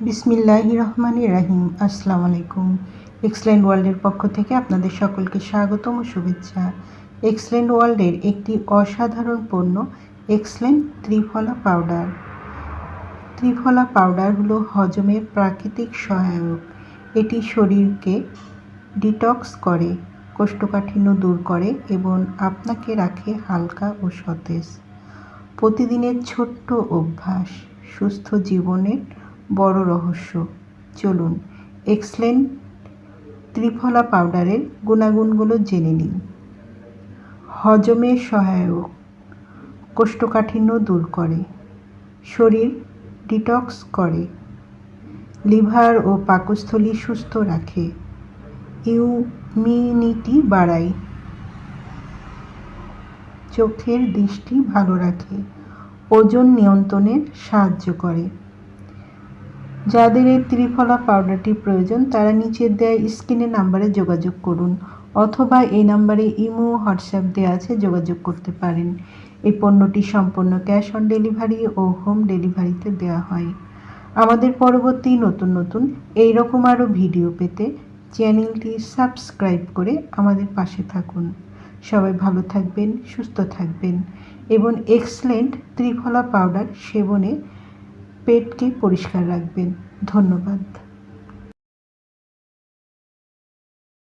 বিসমিল্লাহির রহমানির রহিম। আসসালামু আলাইকুম। এক্সেলেন্ট ওয়ার্ল্ডের পক্ষ থেকে আপনাদের সকলকে স্বাগতম ও শুভেচ্ছা। এক্সেলেন্ট ওয়ার্ল্ডের একটি অসাধারণ পণ্য এক্সেলেন্ট ত্রিফলা পাউডার। ত্রিফলা পাউডার হলো হজমের প্রাকৃতিক সহায়ক। এটি শরীরকে ডিটক্স করে, কোষ্ঠকাঠিন্য দূর করে এবং আপনাকে রাখে হালকা ও সতেজ। প্রতিদিনের ছোট্ট অভ্যাস সুস্থ জীবনের বড় রহস্য। চলুন এক্সেলেন্ট ত্রিফলা পাউডারের গুণাগুণগুলো জেনে নিন। হজমের সহায়ক, কোষ্ঠকাঠিন্য দূর করে, শরীর ডিটক্স করে, লিভার ও পাকস্থলী সুস্থ রাখে, ইমিউনিটি বাড়ায়, চোখের দৃষ্টি ভালো রাখে, ওজন নিয়ন্ত্রণে সাহায্য করে। যাদের এই ত্রিফলা পাউডারটি প্রয়োজন তারা নিচের দেওয়া স্ক্রিনের নাম্বারে যোগাযোগ করুন, অথবা এই নাম্বারে ইমো হোয়াটসঅ্যাপ দেওয়া আছে, যোগাযোগ করতে পারেন। এই পণ্যটি সম্পূর্ণ ক্যাশ অন ডেলিভারি ও হোম ডেলিভারিতে দেওয়া হয়। আমাদের পরবর্তী নতুন এই রকম আরও ভিডিও পেতে চ্যানেলটি সাবস্ক্রাইব করে আমাদের পাশে থাকুন। সবাই ভালো থাকবেন, সুস্থ থাকবেন এবং এক্সেলেন্ট ত্রিফলা পাউডার সেবনে পেটকে পরিষ্কার রাখবেন। ধন্যবাদ।